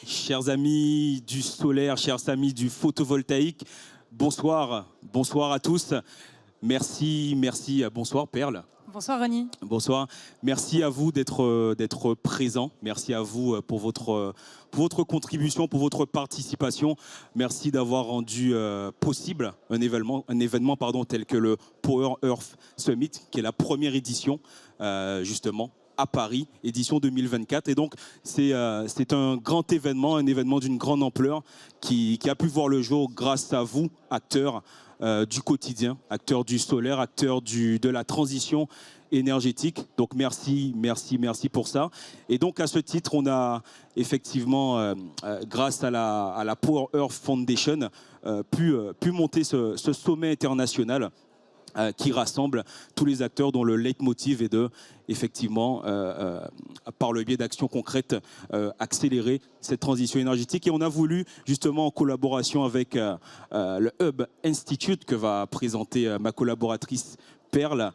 Chers amis du solaire, chers amis du photovoltaïque, bonsoir, bonsoir à tous. Merci, bonsoir Perle. Bonsoir Ronnie. Bonsoir, merci à vous d'être présents, merci à vous pour votre contribution, pour votre participation. Merci d'avoir rendu possible un événement tel que le Power Earth Summit, qui est la première édition justement à Paris, édition 2024. Et donc, c'est un grand événement, un événement d'une grande ampleur qui a pu voir le jour grâce à vous, acteurs du quotidien, acteurs du solaire, acteurs de la transition énergétique. Donc, merci pour ça. Et donc, à ce titre, on a effectivement, grâce à la Power Earth Foundation, pu monter ce sommet international qui rassemble tous les acteurs dont le leitmotiv est de, effectivement, par le biais d'actions concrètes, accélérer cette transition énergétique. Et on a voulu, justement, en collaboration avec le Hub Institute que va présenter ma collaboratrice Perle,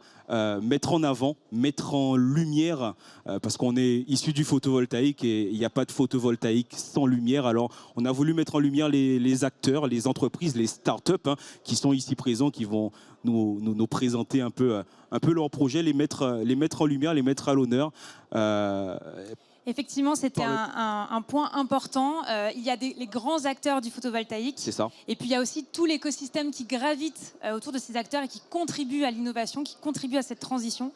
mettre en avant, mettre en lumière, parce qu'on est issu du photovoltaïque et il n'y a pas de photovoltaïque sans lumière. Alors, on a voulu mettre en lumière les acteurs, les entreprises, les startups qui sont ici présents, qui vont nous présenter un peu leurs projets, les mettre en lumière, les mettre à l'honneur. Effectivement, c'était un point important. Il y a les grands acteurs du photovoltaïque. C'est ça. Et puis, il y a aussi tout l'écosystème qui gravite autour de ces acteurs et qui contribue à l'innovation, qui contribue à cette transition.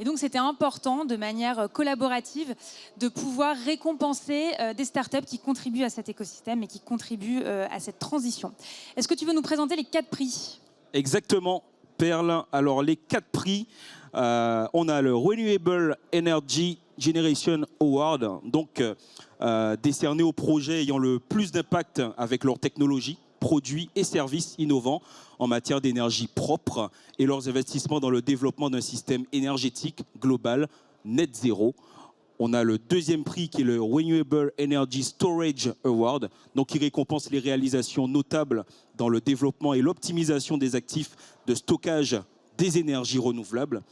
Et donc, c'était important, de manière collaborative, de pouvoir récompenser des startups qui contribuent à cet écosystème et qui contribuent à cette transition. Est-ce que tu veux nous présenter les 4 prix ? Exactement, Perle. Alors, les 4 prix, on a le Renewable Energy Generation Award, donc décerné aux projets ayant le plus d'impact avec leur technologie, produits et services innovants en matière d'énergie propre et leurs investissements dans le développement d'un système énergétique global net zéro. On a le 2e prix qui est le Renewable Energy Storage Award, donc qui récompense les réalisations notables dans le développement et l'optimisation des actifs de stockage des énergies renouvelables.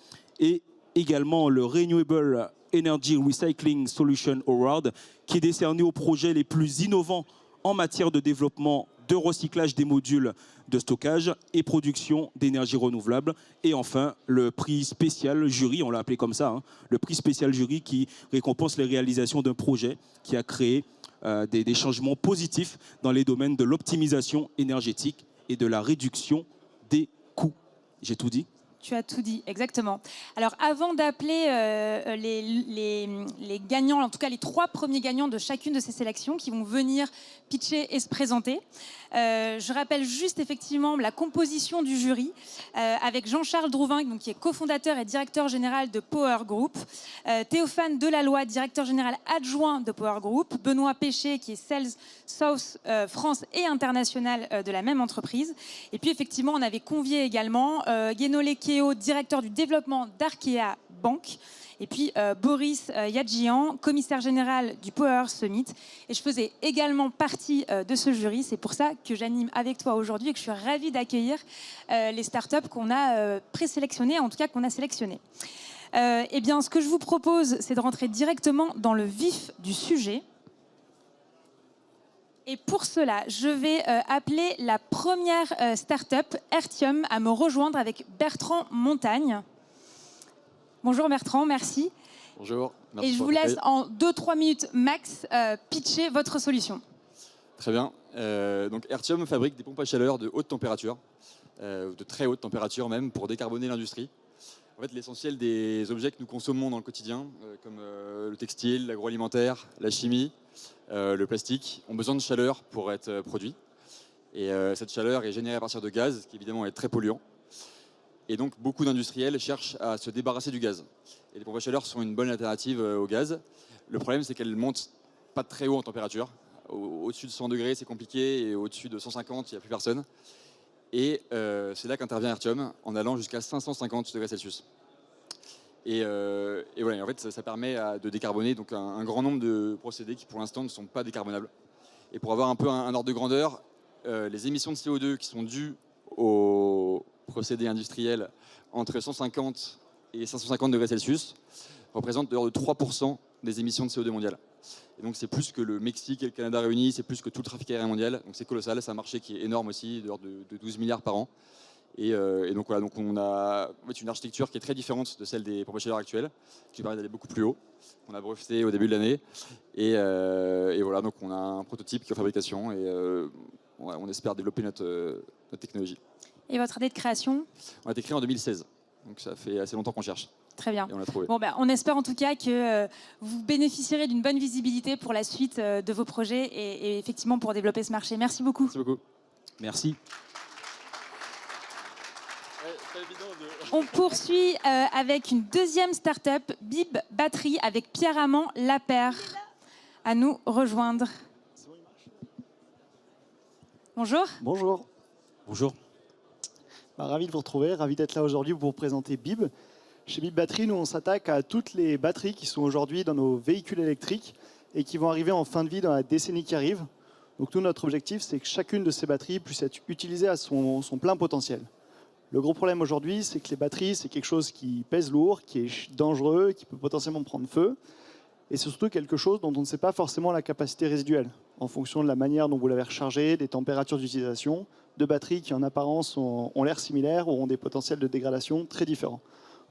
Et également le Renewable Energy Recycling Solution Award, qui est décerné aux projets les plus innovants en matière de développement de recyclage des modules de stockage et production d'énergie renouvelable. Et enfin, le prix spécial jury, on l'a appelé comme ça, le prix spécial jury qui récompense les réalisations d'un projet qui a créé des changements positifs dans les domaines de l'optimisation énergétique et de la réduction des coûts. J'ai tout dit ? Tu as tout dit, exactement. Alors, avant d'appeler les gagnants, en tout cas les 3 premiers gagnants de chacune de ces sélections qui vont venir pitcher et se présenter, je rappelle juste effectivement la composition du jury avec Jean-Charles Drouvinc, donc, qui est cofondateur et directeur général de Power Group, Théophane Delalloy, directeur général adjoint de Power Group, Benoît Péché, qui est Sales South France et international de la même entreprise. Et puis effectivement, on avait convié également Guénolé Kéo, directeur du développement d'Arkea Bank, et puis Boris Yadjian, commissaire général du Power Summit. Et je faisais également partie de ce jury. C'est pour ça que j'anime avec toi aujourd'hui et que je suis ravie d'accueillir les startups qu'on a présélectionnées, en tout cas qu'on a sélectionnées. Eh bien, ce que je vous propose, c'est de rentrer directement dans le vif du sujet. Et pour cela, je vais appeler la première start-up, Ertium, à me rejoindre avec Bertrand Montagne. Bonjour Bertrand, merci. Bonjour. Merci. Et je vous laisse en 2-3 minutes max pitcher votre solution. Très bien. Donc Ertium fabrique des pompes à chaleur de haute température, de très haute température même, pour décarboner l'industrie. En fait, l'essentiel des objets que nous consommons dans le quotidien, comme le textile, l'agroalimentaire, la chimie, le plastique, ont besoin de chaleur pour être produits. Et cette chaleur est générée à partir de gaz, ce qui évidemment est très polluant. Et donc, beaucoup d'industriels cherchent à se débarrasser du gaz. Et les pompes à chaleur sont une bonne alternative au gaz. Le problème, c'est qu'elles ne montent pas très haut en température. Au-dessus de 100 degrés, c'est compliqué, et au-dessus de 150, il n'y a plus personne. Et c'est là qu'intervient Ertium, en allant jusqu'à 550 degrés Celsius. Et voilà, en fait, ça permet de décarboner donc un grand nombre de procédés qui, pour l'instant, ne sont pas décarbonables. Et pour avoir un peu un ordre de grandeur, les émissions de CO2 qui sont dues aux procédés industriels entre 150 et 550 degrés Celsius représentent de l'ordre de 3% des émissions de CO2 mondiales. Et donc c'est plus que le Mexique et le Canada réunis, c'est plus que tout le trafic aérien mondial. Donc c'est colossal, c'est un marché qui est énorme aussi, de l'ordre de 12 milliards par an. Et donc voilà, donc on a en fait, une architecture qui est très différente de celle des pompes à chaleur actuelles, qui permet d'aller beaucoup plus haut. On a breveté au début de l'année. Et voilà, donc on a un prototype qui est en fabrication et on espère développer notre technologie. Et votre année de création? On a été créé en 2016, donc ça fait assez longtemps qu'on cherche. Très bien. Et on l'a trouvé. Bon, on espère en tout cas que vous bénéficierez d'une bonne visibilité pour la suite de vos projets et effectivement pour développer ce marché. Merci beaucoup. Merci beaucoup. Merci. On poursuit avec une deuxième start-up, Bib Batterie, avec Pierre Amand Lapère, à nous rejoindre. Bonjour. Bonjour. Bonjour. Ravi de vous retrouver, ravi d'être là aujourd'hui pour vous présenter Bib. Chez Bib Batterie, nous on s'attaque à toutes les batteries qui sont aujourd'hui dans nos véhicules électriques et qui vont arriver en fin de vie dans la décennie qui arrive. Donc nous, notre objectif, c'est que chacune de ces batteries puisse être utilisée à son plein potentiel. Le gros problème aujourd'hui, c'est que les batteries, c'est quelque chose qui pèse lourd, qui est dangereux, qui peut potentiellement prendre feu. Et c'est surtout quelque chose dont on ne sait pas forcément la capacité résiduelle, en fonction de la manière dont vous l'avez rechargé, des températures d'utilisation, de batteries qui en apparence ont l'air similaires ou ont des potentiels de dégradation très différents.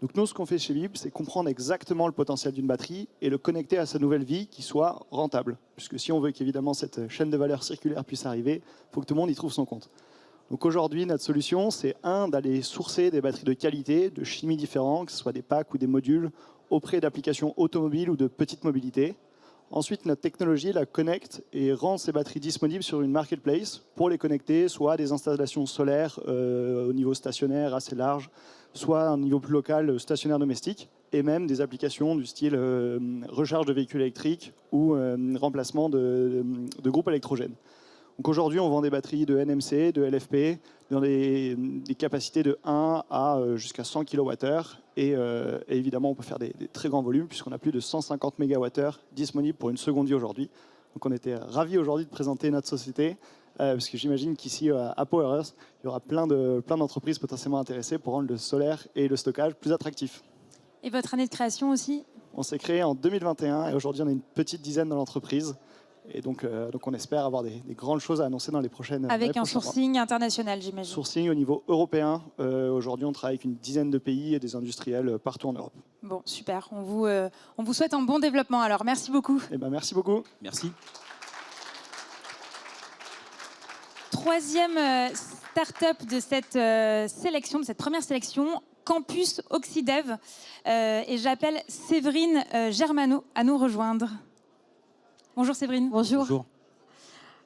Donc nous, ce qu'on fait chez Bib, c'est comprendre exactement le potentiel d'une batterie et le connecter à sa nouvelle vie qui soit rentable. Puisque si on veut qu'évidemment cette chaîne de valeur circulaire puisse arriver, il faut que tout le monde y trouve son compte. Donc aujourd'hui, notre solution, c'est d'aller sourcer des batteries de qualité, de chimie différentes, que ce soit des packs ou des modules, auprès d'applications automobiles ou de petite mobilité. Ensuite, notre technologie la connecte et rend ces batteries disponibles sur une marketplace pour les connecter soit à des installations solaires au niveau stationnaire assez large, soit à un niveau plus local, stationnaire domestique, et même des applications du style recharge de véhicules électriques ou remplacement de groupes électrogènes. Donc aujourd'hui, on vend des batteries de NMC, de LFP, dans des capacités de 1 à jusqu'à 100 kWh. Et évidemment, on peut faire des très grands volumes, puisqu'on a plus de 150 MWh disponibles pour une seconde vie aujourd'hui. Donc on était ravis aujourd'hui de présenter notre société, parce que j'imagine qu'ici, à Power Earth, il y aura plein d'entreprises potentiellement intéressées pour rendre le solaire et le stockage plus attractifs. Et votre année de création aussi? On s'est créé en 2021 et aujourd'hui, on est une petite dizaine dans l'entreprise. Et donc on espère avoir des grandes choses à annoncer dans les prochaines années. Avec un sourcing international, j'imagine. Sourcing au niveau européen. Aujourd'hui, on travaille avec une dizaine de pays et des industriels partout en Europe. Bon, super. On vous souhaite un bon développement alors. Merci beaucoup. Merci beaucoup. Merci. Troisième start-up de cette sélection, de cette première sélection, Campus Oxydev. Et j'appelle Séverine Germano à nous rejoindre. Bonjour Séverine. Bonjour. Bonjour.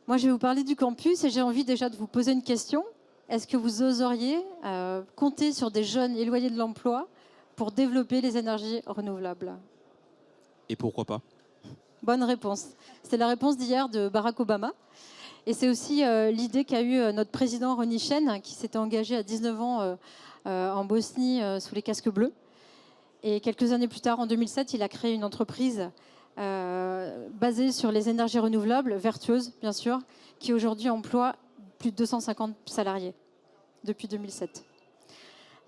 Moi, je vais vous parler du campus et j'ai envie déjà de vous poser une question. Est-ce que vous oseriez compter sur des jeunes éloignés de l'emploi pour développer les énergies renouvelables? Et pourquoi pas? Bonne réponse. C'était la réponse d'hier de Barack Obama. Et c'est aussi l'idée qu'a eue notre président Ronny Chen, qui s'était engagé à 19 ans en Bosnie sous les casques bleus. Et quelques années plus tard, en 2007, il a créé une entreprise basée sur les énergies renouvelables, vertueuses bien sûr, qui aujourd'hui emploie plus de 250 salariés depuis 2007.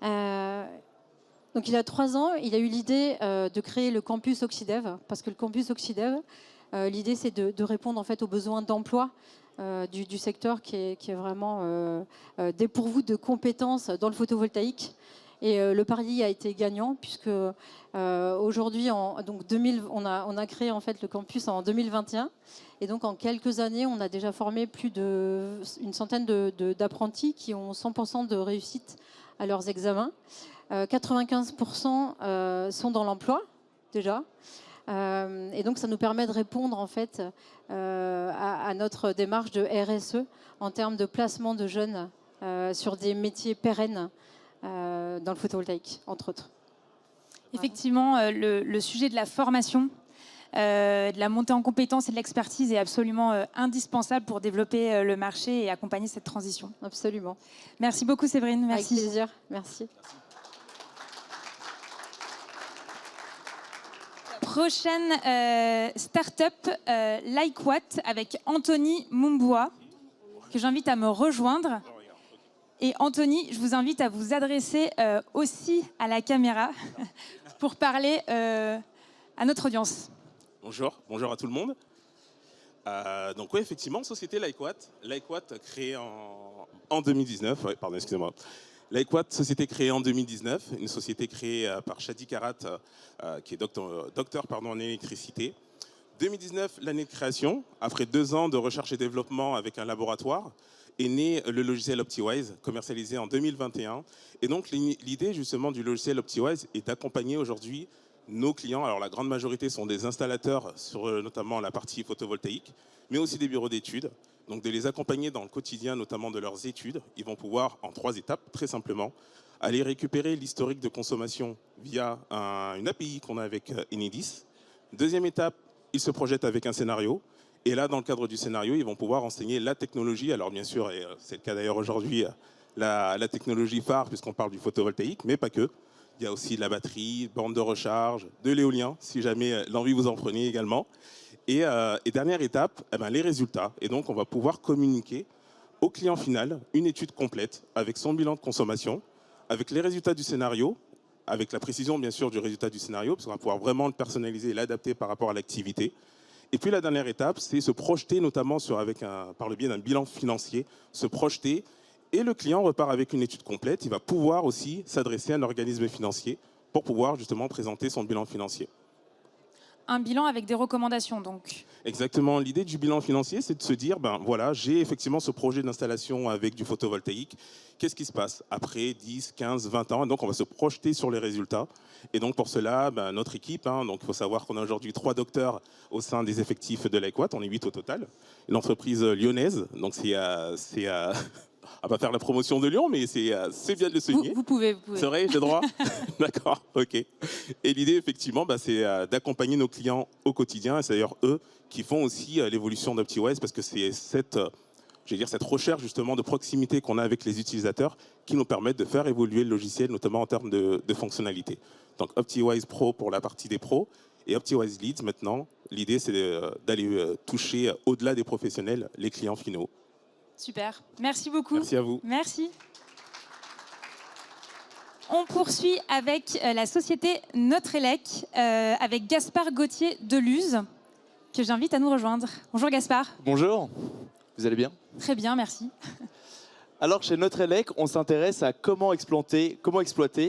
Donc il y a 3 ans, il a eu l'idée de créer le campus Oxydev, parce que le campus Oxydev, l'idée c'est de répondre en fait aux besoins d'emploi du secteur qui est vraiment dépourvu de compétences dans le photovoltaïque. Et le pari a été gagnant puisque aujourd'hui, on a créé en fait le campus en 2021. Et donc en quelques années, on a déjà formé plus d'une centaine d'apprentis qui ont 100% de réussite à leurs examens. 95% sont dans l'emploi déjà. Et donc ça nous permet de répondre en fait à notre démarche de RSE en termes de placement de jeunes sur des métiers pérennes. Dans le photovoltaïque, entre autres. Effectivement, le sujet de la formation, de la montée en compétences et de l'expertise est absolument indispensable pour développer le marché et accompagner cette transition. Absolument. Merci beaucoup Séverine. Merci. Avec plaisir. Merci. Prochaine start-up, Like What, avec Anthony Mumboua, que j'invite à me rejoindre. Et Anthony, je vous invite à vous adresser aussi à la caméra pour parler à notre audience. Bonjour à tout le monde. Donc oui, effectivement, société Likewatt. Likewatt créée en 2019. Ouais, pardon, excusez-moi. Likewatt, société créée en 2019, une société créée par Shadi Karat, qui est docteur en électricité. 2019, l'année de création, après 2 ans de recherche et développement avec un laboratoire, est né le logiciel OptiWise, commercialisé en 2021. Et donc l'idée justement du logiciel OptiWise est d'accompagner aujourd'hui nos clients. Alors la grande majorité sont des installateurs sur notamment la partie photovoltaïque, mais aussi des bureaux d'études. Donc de les accompagner dans le quotidien, notamment de leurs études. Ils vont pouvoir, en 3 étapes, très simplement, aller récupérer l'historique de consommation via une API qu'on a avec Enedis. Deuxième étape, ils se projettent avec un scénario. Et là, dans le cadre du scénario, ils vont pouvoir enseigner la technologie. Alors bien sûr, et c'est le cas d'ailleurs aujourd'hui, la technologie phare, puisqu'on parle du photovoltaïque, mais pas que. Il y a aussi de la batterie, borne de recharge, de l'éolien, si jamais l'envie vous en prenez également. Et dernière étape, les résultats. Et donc, on va pouvoir communiquer au client final une étude complète avec son bilan de consommation, avec les résultats du scénario, avec la précision, bien sûr, du résultat du scénario, parce qu'on va pouvoir vraiment le personnaliser et l'adapter par rapport à l'activité. Et puis, la dernière étape, c'est se projeter, notamment par le biais d'un bilan financier, se projeter. Et le client repart avec une étude complète. Il va pouvoir aussi s'adresser à un organisme financier pour pouvoir justement présenter son bilan financier. Un bilan avec des recommandations, donc. Exactement. L'idée du bilan financier, c'est de se dire, voilà, j'ai effectivement ce projet d'installation avec du photovoltaïque. Qu'est-ce qui se passe après 10, 15, 20 ans? Et donc, on va se projeter sur les résultats. Et donc, pour cela, notre équipe, donc il faut savoir qu'on a aujourd'hui 3 docteurs au sein des effectifs de Likewatt. On est 8 au total. Une entreprise lyonnaise. Donc, on va pas faire la promotion de Lyon, mais c'est bien de le souligner. Vous pouvez. C'est vrai, j'ai droit. D'accord, ok. Et l'idée, effectivement, c'est d'accompagner nos clients au quotidien. Et c'est d'ailleurs eux qui font aussi l'évolution d'OptiWise, parce que c'est cette recherche justement de proximité qu'on a avec les utilisateurs qui nous permettent de faire évoluer le logiciel, notamment en termes de fonctionnalités. Donc OptiWise Pro pour la partie des pros et OptiWise Leads maintenant. L'idée, c'est d'aller toucher au-delà des professionnels, les clients finaux. Super. Merci beaucoup. Merci à vous. Merci. On poursuit avec la société Notre-Élec, avec Gaspard Gauthier de Luz, que j'invite à nous rejoindre. Bonjour Gaspard. Bonjour, vous allez bien? Très bien, merci. Alors chez Notre-Élec, on s'intéresse à comment exploiter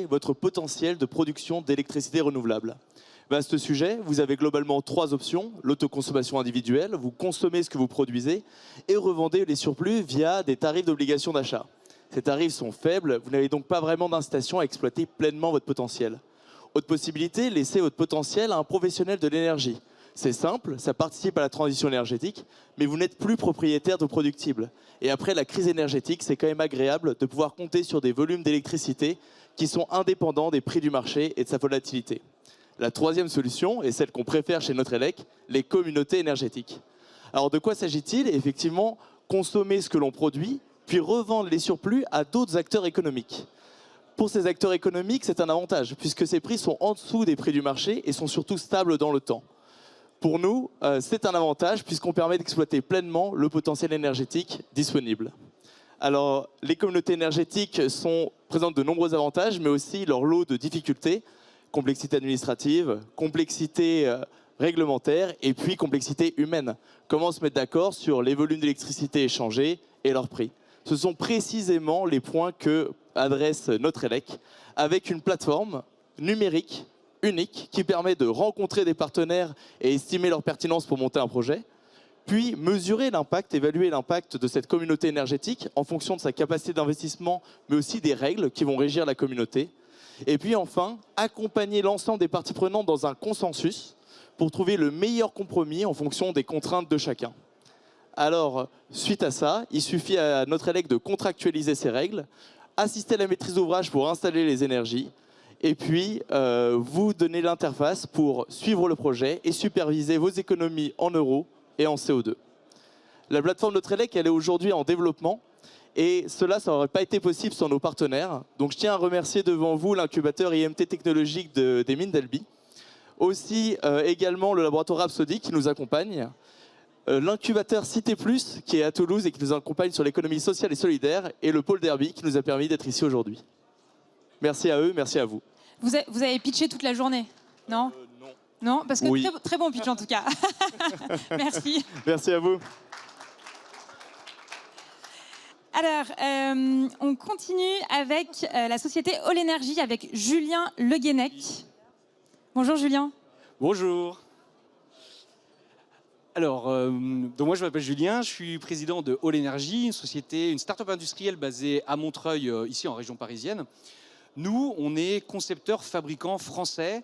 votre potentiel de production d'électricité renouvelable. Vaste sujet, vous avez globalement 3 options. L'autoconsommation individuelle, vous consommez ce que vous produisez et revendez les surplus via des tarifs d'obligation d'achat. Ces tarifs sont faibles, vous n'avez donc pas vraiment d'incitation à exploiter pleinement votre potentiel. Autre possibilité, laissez votre potentiel à un professionnel de l'énergie. C'est simple, ça participe à la transition énergétique, mais vous n'êtes plus propriétaire de productibles. Et après la crise énergétique, c'est quand même agréable de pouvoir compter sur des volumes d'électricité qui sont indépendants des prix du marché et de sa volatilité. La 3e solution, et celle qu'on préfère chez Notre-Élec, les communautés énergétiques. Alors de quoi s'agit-il? Effectivement, consommer ce que l'on produit, puis revendre les surplus à d'autres acteurs économiques. Pour ces acteurs économiques, c'est un avantage, puisque ces prix sont en dessous des prix du marché et sont surtout stables dans le temps. Pour nous, c'est un avantage, puisqu'on permet d'exploiter pleinement le potentiel énergétique disponible. Alors, les communautés énergétiques présentent de nombreux avantages, mais aussi leur lot de difficultés. Complexité administrative, complexité réglementaire et puis complexité humaine. Comment se mettre d'accord sur les volumes d'électricité échangés et leur prix? Ce sont précisément les points que adresse Notre-Élec avec une plateforme numérique unique qui permet de rencontrer des partenaires et estimer leur pertinence pour monter un projet, puis mesurer l'impact, évaluer l'impact de cette communauté énergétique en fonction de sa capacité d'investissement, mais aussi des règles qui vont régir la communauté. Et puis enfin, accompagner l'ensemble des parties prenantes dans un consensus pour trouver le meilleur compromis en fonction des contraintes de chacun. Alors, suite à ça, il suffit à Notre-Élec de contractualiser ces règles, assister à la maîtrise d'ouvrage pour installer les énergies, et puis vous donner l'interface pour suivre le projet et superviser vos économies en euros et en CO2. La plateforme Notre-Élec, elle est aujourd'hui en développement. Et cela, ça n'aurait pas été possible sans nos partenaires. Donc je tiens à remercier devant vous l'incubateur IMT technologique des mines d'Albi. Aussi également le laboratoire Rhapsody qui nous accompagne. L'incubateur Cité Plus qui est à Toulouse et qui nous accompagne sur l'économie sociale et solidaire. Et le pôle Derby qui nous a permis d'être ici aujourd'hui. Merci à eux, merci à vous. Vous avez pitché toute la journée, non? Non, parce que Oui. très bon pitch en tout cas. Merci. Merci à vous. Alors, on continue avec la société All Energy avec Julien Le Guenec. Bonjour Julien. Bonjour. Alors, donc moi je m'appelle Julien, je suis président de All Energy, une start-up industrielle basée à Montreuil, ici en région parisienne. Nous, on est concepteurs fabricants français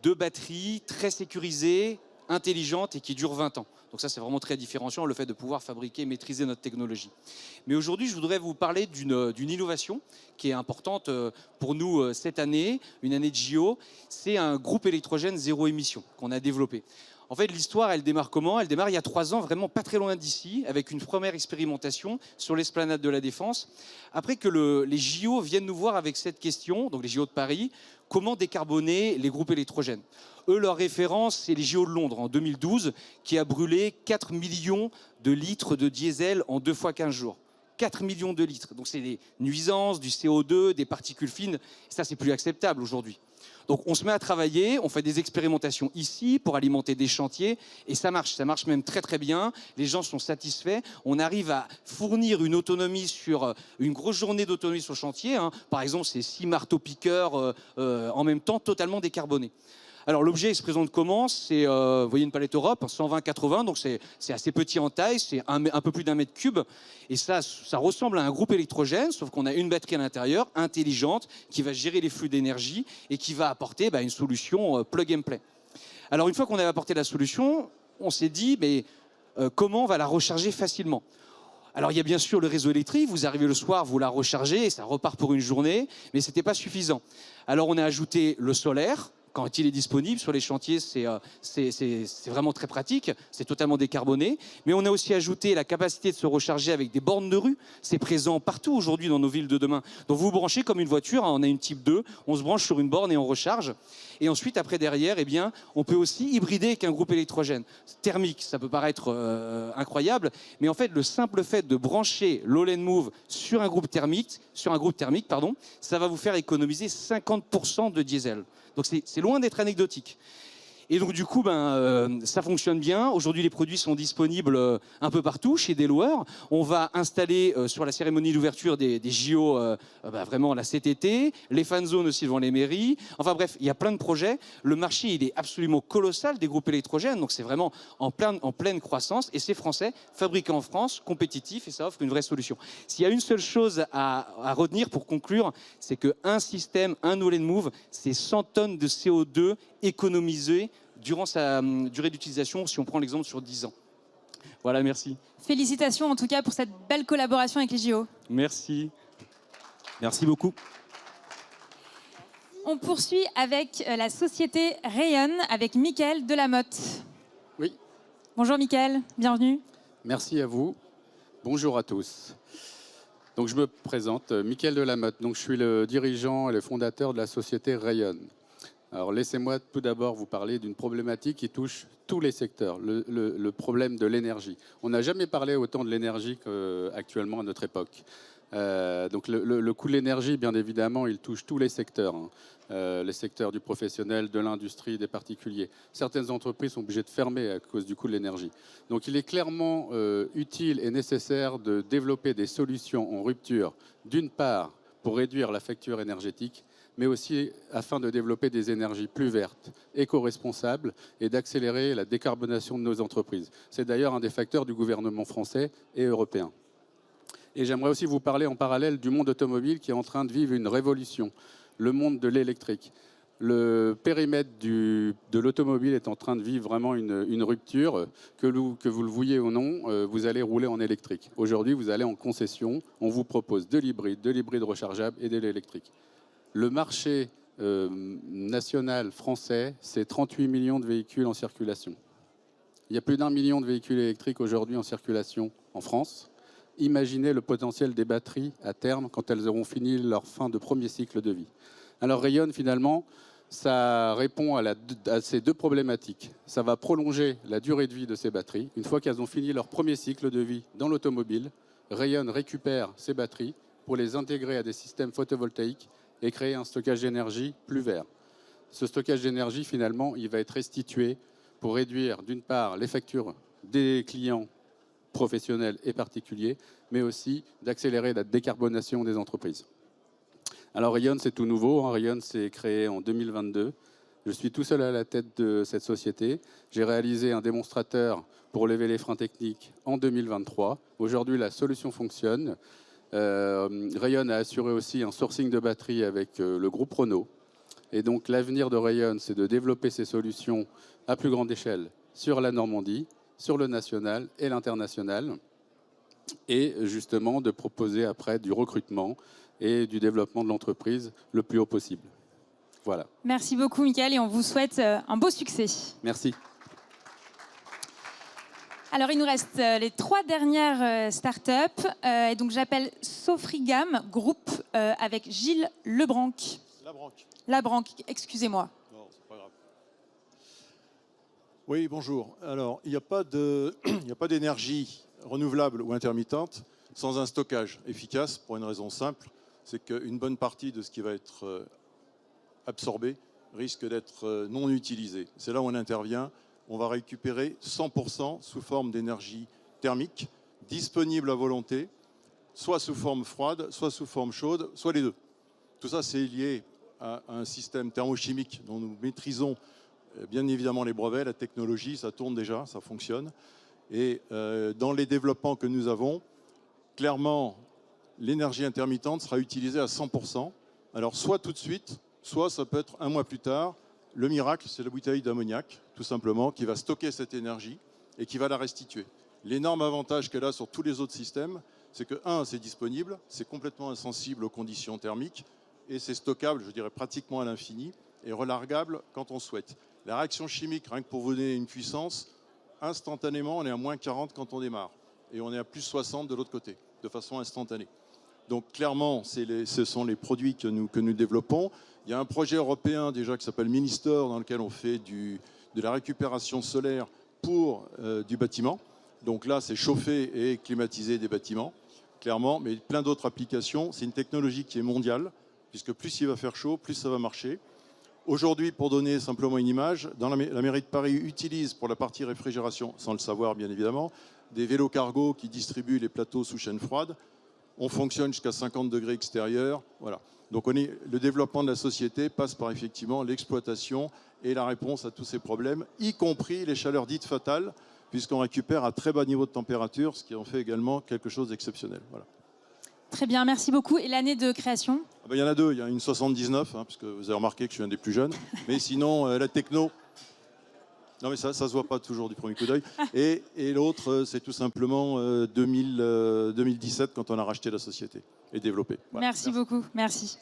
de batteries très sécurisées, intelligentes et qui durent 20 ans. Donc ça, c'est vraiment très différenciant, le fait de pouvoir fabriquer et maîtriser notre technologie. Mais aujourd'hui, je voudrais vous parler d'une innovation qui est importante pour nous cette année, une année de JO. C'est un groupe électrogène zéro émission qu'on a développé. En fait, l'histoire, elle démarre comment? Elle démarre il y a 3 ans, vraiment pas très loin d'ici, avec une première expérimentation sur l'esplanade de la Défense. Après que les JO viennent nous voir avec cette question, donc les JO de Paris, comment décarboner les groupes électrogènes? Eux, leur référence, c'est les JO de Londres en 2012, qui a brûlé 4 millions de litres de diesel en 2 fois 15 jours. 4 millions de litres. Donc c'est des nuisances, du CO2, des particules fines. Ça, c'est plus acceptable aujourd'hui. Donc on se met à travailler, on fait des expérimentations ici pour alimenter des chantiers et ça marche même très très bien. Les gens sont satisfaits. On arrive à fournir une autonomie sur une grosse journée d'autonomie sur le chantier. Par exemple, c'est 6 marteaux-piqueurs en même temps totalement décarbonés. Alors l'objet il se présente comment? C'est, vous voyez une palette Europe, 120-80, donc c'est assez petit en taille, c'est un peu plus d'1 mètre cube. Et ça ressemble à un groupe électrogène, sauf qu'on a une batterie à l'intérieur, intelligente, qui va gérer les flux d'énergie et qui va apporter une solution plug and play. Alors une fois qu'on avait apporté la solution, on s'est dit, mais comment on va la recharger facilement? Alors il y a bien sûr le réseau électrique, vous arrivez le soir, vous la rechargez et ça repart pour une journée, mais ce n'était pas suffisant. Alors on a ajouté le solaire. Quand il est disponible sur les chantiers, c'est vraiment très pratique, c'est totalement décarboné. Mais on a aussi ajouté la capacité de se recharger avec des bornes de rue. C'est présent partout aujourd'hui dans nos villes de demain. Donc vous vous branchez comme une voiture, on a une type 2, on se branche sur une borne et on recharge. Et ensuite, après derrière, on peut aussi hybrider avec un groupe électrogène. Thermique, ça peut paraître incroyable, mais en fait, le simple fait de brancher l'All Move sur un groupe thermique, ça va vous faire économiser 50% de diesel. Donc c'est loin d'être anecdotique. Et donc du coup, ça fonctionne bien. Aujourd'hui, les produits sont disponibles un peu partout, chez des loueurs. On va installer sur la cérémonie d'ouverture des JO, vraiment là, cet été. Les fan zones aussi devant les mairies. Enfin bref, il y a plein de projets. Le marché, il est absolument colossal des groupes électrogènes. Donc c'est vraiment en pleine croissance. Et c'est français, fabriqué en France, compétitif, et ça offre une vraie solution. S'il y a une seule chose à retenir pour conclure, c'est qu'un système, un All Move, c'est 100 tonnes de CO2 économisées durant sa durée d'utilisation, si on prend l'exemple sur 10 ans. Voilà, merci. Félicitations en tout cas pour cette belle collaboration avec les JO. Merci. Merci beaucoup. On poursuit avec la société Rayon, avec Mickaël Delamotte. Oui. Bonjour Mickaël, bienvenue. Merci à vous. Bonjour à tous. Donc je me présente, Mickaël Delamotte. Donc je suis le dirigeant et le fondateur de la société Rayon. Alors laissez-moi tout d'abord vous parler d'une problématique qui touche tous les secteurs, le problème de l'énergie. On n'a jamais parlé autant de l'énergie qu'actuellement à notre époque. Donc le coût de l'énergie, bien évidemment, il touche tous les secteurs. Les secteurs du professionnel, de l'industrie, des particuliers. Certaines entreprises sont obligées de fermer à cause du coût de l'énergie. Donc il est clairement utile et nécessaire de développer des solutions en rupture, d'une part pour réduire la facture énergétique, mais aussi afin de développer des énergies plus vertes, éco-responsables et d'accélérer la décarbonation de nos entreprises. C'est d'ailleurs un des facteurs du gouvernement français et européen. Et j'aimerais aussi vous parler en parallèle du monde automobile qui est en train de vivre une révolution, le monde de l'électrique. Le périmètre de l'automobile est en train de vivre vraiment une rupture, que vous le vouliez ou non, vous allez rouler en électrique. Aujourd'hui, vous allez en concession, on vous propose de l'hybride rechargeable et de l'électrique. Le marché national français, c'est 38 millions de véhicules en circulation. Il y a plus d'1 million de véhicules électriques aujourd'hui en circulation en France. Imaginez le potentiel des batteries à terme quand elles auront fini leur fin de premier cycle de vie. Alors Rayon, finalement, ça répond à ces deux problématiques. Ça va prolonger la durée de vie de ces batteries. Une fois qu'elles ont fini leur premier cycle de vie dans l'automobile, Rayon récupère ces batteries pour les intégrer à des systèmes photovoltaïques et créer un stockage d'énergie plus vert. Ce stockage d'énergie, finalement, il va être restitué pour réduire, d'une part, les factures des clients professionnels et particuliers, mais aussi d'accélérer la décarbonation des entreprises. Alors Rayonne, c'est tout nouveau. Rayonne s'est créé en 2022. Je suis tout seul à la tête de cette société. J'ai réalisé un démonstrateur pour lever les freins techniques en 2023. Aujourd'hui, la solution fonctionne. Rayonne a assuré aussi un sourcing de batteries avec le groupe Renault. Et donc l'avenir de Rayonne, c'est de développer ces solutions à plus grande échelle sur la Normandie, sur le national et l'international, et justement de proposer après du recrutement et du développement de l'entreprise le plus haut possible. Voilà. Merci beaucoup, Michael, et on vous souhaite un beau succès. Merci. Alors, il nous reste les 3 dernières startups. Et donc, j'appelle Sofrigam Group avec Gilles Lebranc. Labranc, excusez-moi. Non, c'est pas grave. Oui, bonjour. Alors, il n'y a pas d'énergie renouvelable ou intermittente sans un stockage efficace pour une raison simple, c'est qu'une bonne partie de ce qui va être absorbé risque d'être non utilisé. C'est là où on intervient. On va récupérer 100% sous forme d'énergie thermique, disponible à volonté, soit sous forme froide, soit sous forme chaude, soit les deux. Tout ça, c'est lié à un système thermochimique dont nous maîtrisons bien évidemment les brevets, la technologie, ça tourne déjà, ça fonctionne. Et dans les développements que nous avons, clairement, l'énergie intermittente sera utilisée à 100%. Alors soit tout de suite, soit ça peut être un mois plus tard. Le miracle, c'est la bouteille d'ammoniac, tout simplement, qui va stocker cette énergie et qui va la restituer. L'énorme avantage qu'elle a sur tous les autres systèmes, c'est que, c'est disponible, c'est complètement insensible aux conditions thermiques, et c'est stockable, je dirais, pratiquement à l'infini, et relargable quand on souhaite. La réaction chimique, rien que pour vous donner une puissance, instantanément, on est à moins 40 quand on démarre, et on est à plus 60 de l'autre côté, de façon instantanée. Donc clairement, ce sont les produits que nous développons. Il y a un projet européen déjà qui s'appelle Ministor, dans lequel on fait de la récupération solaire pour du bâtiment. Donc là, c'est chauffer et climatiser des bâtiments, clairement, mais plein d'autres applications. C'est une technologie qui est mondiale, puisque plus il va faire chaud, plus ça va marcher. Aujourd'hui, pour donner simplement une image, la mairie de Paris utilise pour la partie réfrigération, sans le savoir bien évidemment, des vélos cargo qui distribuent les plateaux sous chaîne froide. On fonctionne jusqu'à 50 degrés extérieurs. Voilà. Donc le développement de la société passe par effectivement l'exploitation et la réponse à tous ces problèmes, y compris les chaleurs dites fatales, puisqu'on récupère à très bas niveau de température, ce qui en fait également quelque chose d'exceptionnel. Voilà. Très bien, merci beaucoup. Et l'année de création? Il y en a deux. Il y a une 79, puisque vous avez remarqué que je suis un des plus jeunes. Mais sinon, la techno... Non, mais ça ne se voit pas toujours du premier coup d'œil. Et l'autre, c'est tout simplement 2017, quand on a racheté la société et développé. Voilà. Merci beaucoup, merci.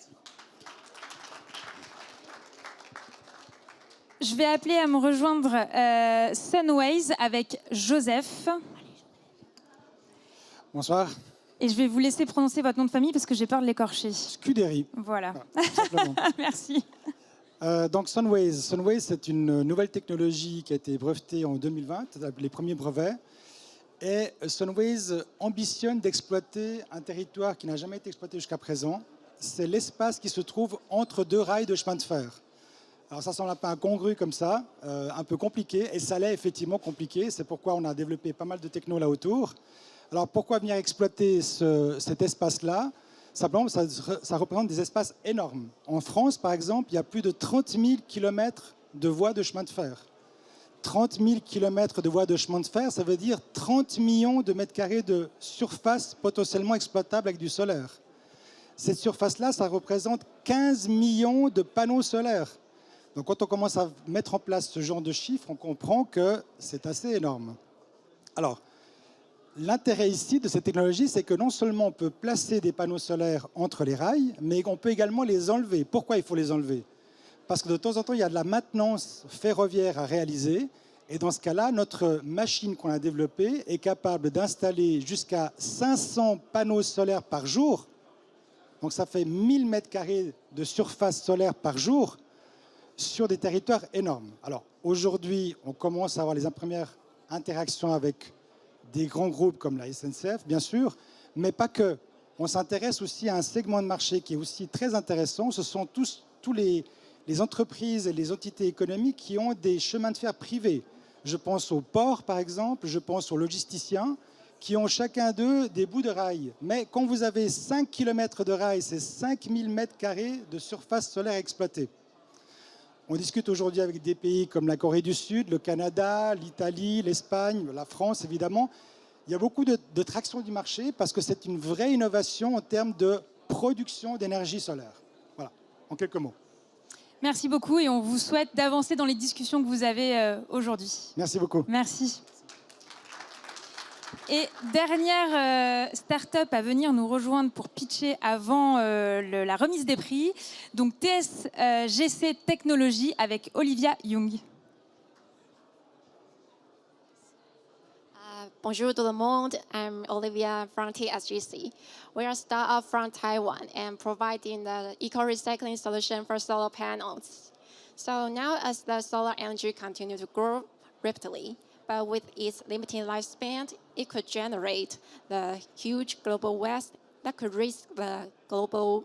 Je vais appeler à me rejoindre Sunways avec Joseph. Bonsoir. Et je vais vous laisser prononcer votre nom de famille parce que j'ai peur de l'écorcher. Scuderi. Voilà. Simplement. Merci. Donc Sunways, c'est une nouvelle technologie qui a été brevetée en 2020, les premiers brevets. Et Sunways ambitionne d'exploiter un territoire qui n'a jamais été exploité jusqu'à présent. C'est l'espace qui se trouve entre deux rails de chemin de fer. Alors ça semble un peu incongru comme ça, un peu compliqué, et ça l'est effectivement compliqué. C'est pourquoi on a développé pas mal de techno là autour. Alors pourquoi venir exploiter cet espace-là? Simplement, ça représente des espaces énormes. En France, par exemple, il y a plus de 30 000 km de voies de chemin de fer. 30 000 km de voies de chemin de fer, ça veut dire 30 millions de mètres carrés de surface potentiellement exploitable avec du solaire. Cette surface-là, ça représente 15 millions de panneaux solaires. Donc quand on commence à mettre en place ce genre de chiffres, on comprend que c'est assez énorme. Alors, l'intérêt ici de cette technologie, c'est que non seulement on peut placer des panneaux solaires entre les rails, mais on peut également les enlever. Pourquoi il faut les enlever? Parce que de temps en temps, il y a de la maintenance ferroviaire à réaliser. Et dans ce cas-là, notre machine qu'on a développée est capable d'installer jusqu'à 500 panneaux solaires par jour. Donc ça fait 1000 mètres carrés de surface solaire par jour sur des territoires énormes. Alors aujourd'hui, on commence à avoir les premières interactions avec des grands groupes comme la SNCF, bien sûr, mais pas que. On s'intéresse aussi à un segment de marché qui est aussi très intéressant. Ce sont tous les les entreprises et les entités économiques qui ont des chemins de fer privés. Je pense aux ports, par exemple, je pense aux logisticiens, qui ont chacun d'eux des bouts de rail. Mais quand vous avez 5 km de rail, c'est 5000 m² de surface solaire exploitée. On discute aujourd'hui avec des pays comme la Corée du Sud, le Canada, l'Italie, l'Espagne, la France, évidemment. Il y a beaucoup de traction du marché parce que c'est une vraie innovation en termes de production d'énergie solaire. Voilà, en quelques mots. Merci beaucoup et on vous souhaite d'avancer dans les discussions que vous avez aujourd'hui. Merci beaucoup. Merci. Et dernière start-up à venir nous rejoindre pour pitcher avant la remise des prix, donc TSGC Technologies avec Olivia Young. Bonjour tout le monde, I'm Olivia from TSGC. We are a startup from Taiwan and providing the eco-recycling solution for solar panels. So now as the solar energy continues to grow rapidly, but with its limited lifespan, it could generate the huge global waste that could risk the global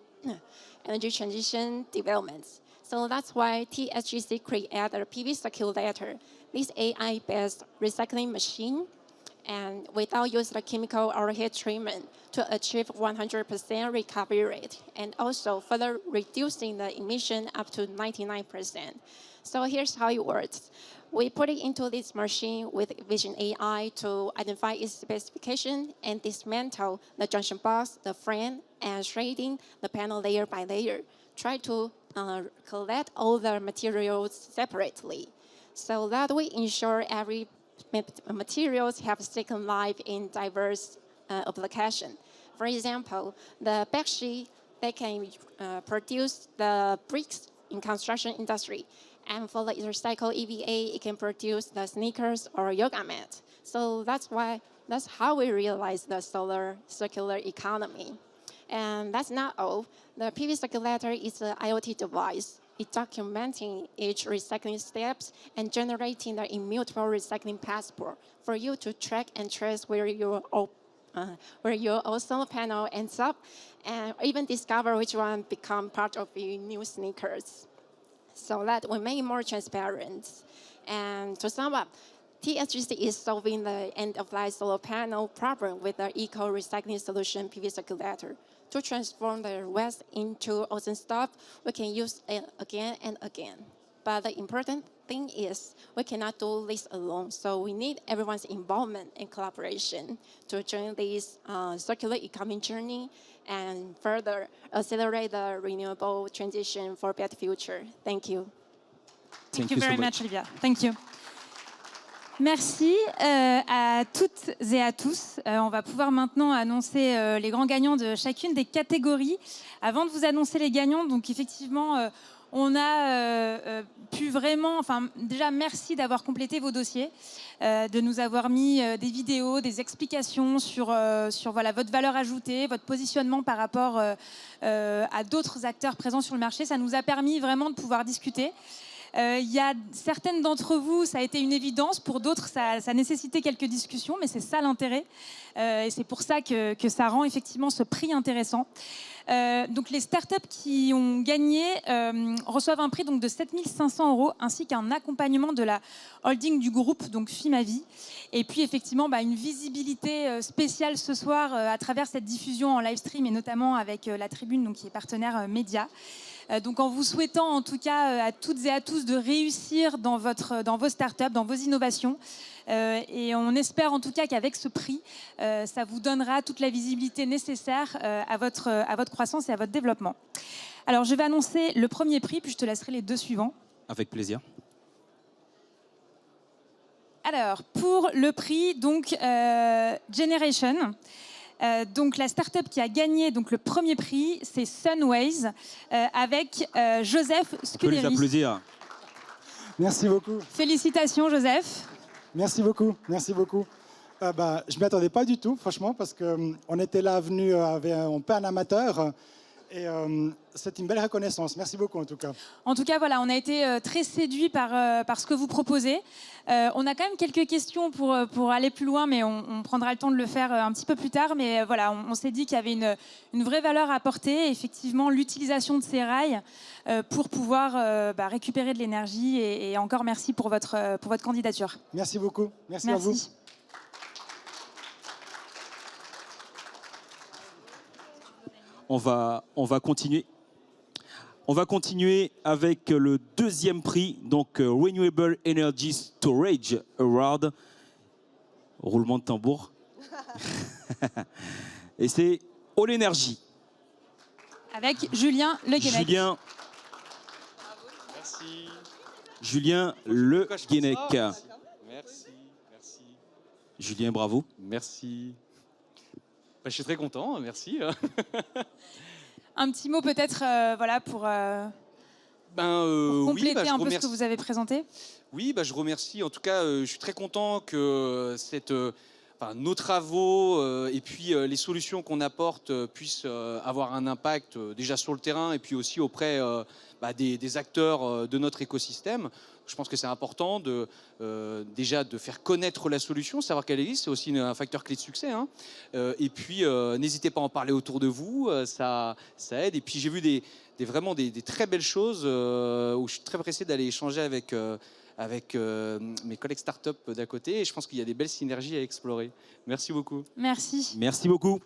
energy transition developments. So that's why TSGC created the PV Circulator, this AI-based recycling machine, and without using the chemical or heat treatment to achieve 100% recovery rate, and also further reducing the emission up to 99%. So here's how it works. We put it into this machine with Vision AI to identify its specification and dismantle the junction box, the frame, and shredding the panel layer by layer. Try to collect all the materials separately so that we ensure every materials have second life in diverse application. For example, the backsheet, they can produce the bricks in construction industry. And for the recycled EVA, it can produce the sneakers or yoga mat. So that's how we realize the solar circular economy. And that's not all. The PV Circulator is an IoT device. It's documenting each recycling steps and generating the immutable recycling passport for you to track and trace where your solar panel ends up, and even discover which one become part of your new sneakers. So that we make it more transparent. And to sum up, TSGC is solving the end-of-life solar panel problem with the eco-recycling solution PV Circulator. To transform the waste into awesome stuff, we can use it again and again. But the important thing is we cannot do this alone. So we need everyone's involvement and collaboration to join this circular economy journey and further accelerate the renewable transition for a better future. Thank you. Thank you very much, Olivia. Thank you. Merci à toutes et à tous. On va pouvoir maintenant annoncer les grands gagnants de chacune des catégories. Avant de vous annoncer les gagnants, donc effectivement, on a pu vraiment... Enfin, déjà, merci d'avoir complété vos dossiers, de nous avoir mis des vidéos, des explications sur voilà, votre valeur ajoutée, votre positionnement par rapport à d'autres acteurs présents sur le marché. Ça nous a permis vraiment de pouvoir discuter. Il y a certaines d'entre vous, ça a été une évidence. Pour d'autres, ça nécessitait quelques discussions, mais c'est ça l'intérêt. Et c'est pour ça que ça rend effectivement ce prix intéressant. Donc les startups qui ont gagné reçoivent un prix donc, de 7 500 € ainsi qu'un accompagnement de la holding du groupe, donc Fimavi. Et puis effectivement, une visibilité spéciale ce soir à travers cette diffusion en live stream et notamment avec la Tribune, donc, qui est partenaire média. Donc en vous souhaitant en tout cas à toutes et à tous de réussir dans vos startups, dans vos innovations. Et on espère en tout cas qu'avec ce prix, ça vous donnera toute la visibilité nécessaire à votre croissance et à votre développement. Alors je vais annoncer le premier prix, puis je te laisserai les deux suivants. Avec plaisir. Alors pour le prix, donc Generation. Donc la start-up qui a gagné donc, le premier prix, c'est Sunways avec Joseph Scuderi. On peut les applaudir. Merci beaucoup. Félicitations Joseph. Merci beaucoup, merci beaucoup. Je ne m'y attendais pas du tout, franchement, parce qu'on était là venu en peu en amateur. Et c'est une belle reconnaissance. Merci beaucoup en tout cas. En tout cas, voilà, on a été très séduits par ce que vous proposez. On a quand même quelques questions pour aller plus loin, mais on prendra le temps de le faire un petit peu plus tard. Mais voilà, on s'est dit qu'il y avait une vraie valeur à apporter. Effectivement, l'utilisation de ces rails pour pouvoir récupérer de l'énergie. Et encore merci pour votre candidature. Merci beaucoup. Merci à vous. On va continuer. On va continuer avec le deuxième prix, donc Renewable Energy Storage Award. Roulement de tambour. Et c'est All Energy. Avec Julien Le Guenec. Julien Le Guenec. Merci. Julien, bravo. Merci. Je suis très content, merci. Un petit mot peut-être pour compléter un peu ce que vous avez présenté. Oui, je remercie. En tout cas, je suis très content que nos travaux et puis les solutions qu'on apporte puissent avoir un impact déjà sur le terrain et puis aussi auprès des acteurs de notre écosystème. Je pense que c'est important déjà de faire connaître la solution, savoir qu'elle existe, c'est aussi un facteur clé de succès. Et puis, n'hésitez pas à en parler autour de vous, ça aide. Et puis, j'ai vu vraiment des très belles choses où je suis très pressé d'aller échanger avec mes collègues start-up d'à côté. Et je pense qu'il y a des belles synergies à explorer. Merci beaucoup. Merci. Merci beaucoup.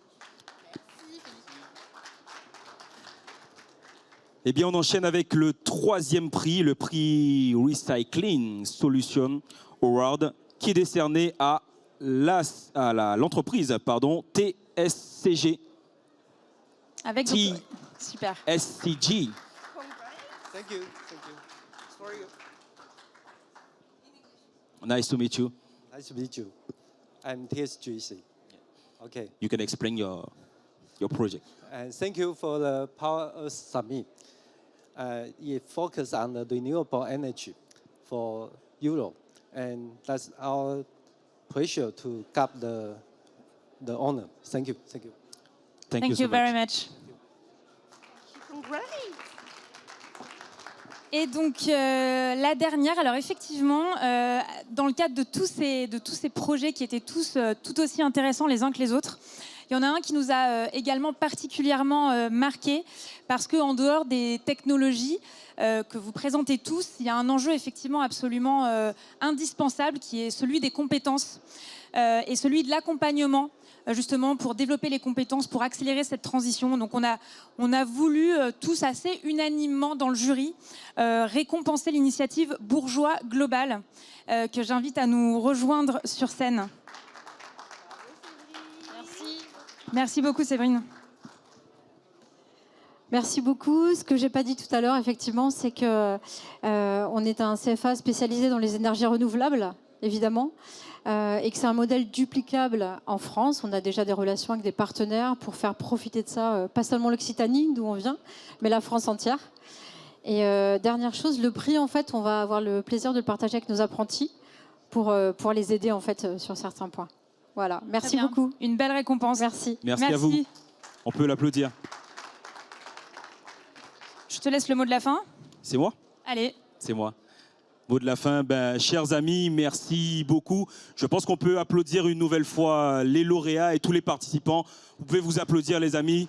Eh bien, on enchaîne avec le troisième prix, le prix Recycling Solution Award, qui est décerné à l'entreprise TSCG. Avec super. TSCG. Thank you. Nice to meet you. Nice to meet you. I'm TSGC. Okay. You can explain your project. And thank you for the Power Earth Summit. It focuses on the renewable energy for Europe, and that's our pleasure to get the honor. Thank you. Thank you very much. Et donc la dernière, alors effectivement, dans le cadre de tous ces projets qui étaient tous tout aussi intéressants les uns que les autres, il y en a un qui nous a également particulièrement marqué parce qu'en dehors des technologies que vous présentez tous, il y a un enjeu effectivement absolument indispensable qui est celui des compétences et celui de l'accompagnement justement pour développer les compétences, pour accélérer cette transition. Donc on a voulu tous assez unanimement dans le jury récompenser l'initiative Bourgeois Global que j'invite à nous rejoindre sur scène. Merci beaucoup Séverine. Merci beaucoup. Ce que j'ai pas dit tout à l'heure, effectivement, c'est que on est un CFA spécialisé dans les énergies renouvelables, évidemment, et que c'est un modèle duplicable en France. On a déjà des relations avec des partenaires pour faire profiter de ça, pas seulement l'Occitanie, d'où on vient, mais la France entière. Et dernière chose, le prix, en fait, on va avoir le plaisir de le partager avec nos apprentis pour les aider en fait sur certains points. Voilà, merci beaucoup. Une belle récompense. Merci. Merci à vous. On peut l'applaudir. Je te laisse le mot de la fin. C'est moi ? Allez. C'est moi. Mot de la fin, chers amis, merci beaucoup. Je pense qu'on peut applaudir une nouvelle fois les lauréats et tous les participants. Vous pouvez vous applaudir les amis.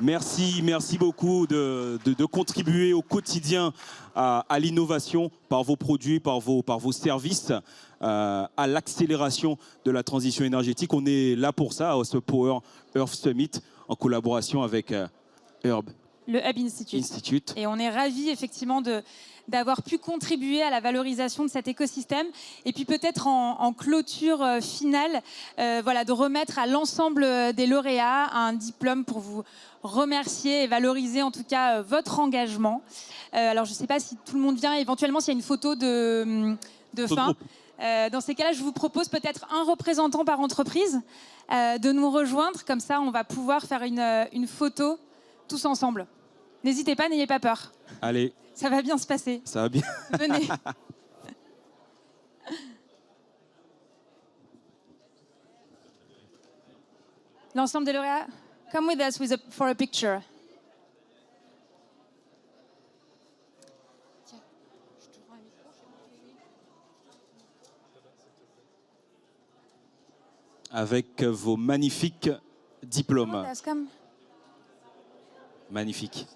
Merci beaucoup de contribuer au quotidien à l'innovation par vos produits, par vos services, à l'accélération de la transition énergétique. On est là pour ça, à ce Power Earth Summit, en collaboration avec Herb. Le Hub Institute. Et on est ravis effectivement d'avoir pu contribuer à la valorisation de cet écosystème. Et puis peut-être en clôture finale, de remettre à l'ensemble des lauréats un diplôme pour vous remercier et valoriser en tout cas votre engagement. Alors je ne sais pas si tout le monde vient, éventuellement s'il y a une photo de fin. Dans ces cas-là, je vous propose peut-être un représentant par entreprise de nous rejoindre. Comme ça, on va pouvoir faire une photo tous ensemble. N'hésitez pas, n'ayez pas peur. Allez. Ça va bien se passer. Ça va bien. Venez. L'ensemble des lauréats, come with us for a picture. avec vos magnifiques diplômes. Das come. Magnifique.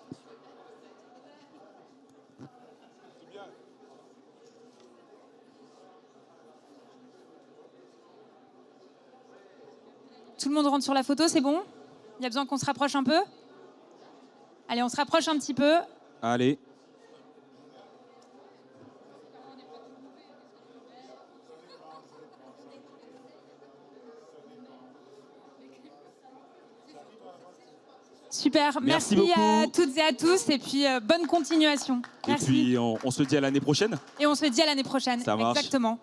Tout le monde rentre sur la photo, c'est bon? Il y a besoin qu'on se rapproche un peu? Allez, on se rapproche un petit peu. Allez. Super, Merci merci à beaucoup. toutes et à tous et puis bonne continuation. Et Merci. puis on se dit à l'année prochaine. Et on se dit à l'année prochaine. Ça marche. Exactement.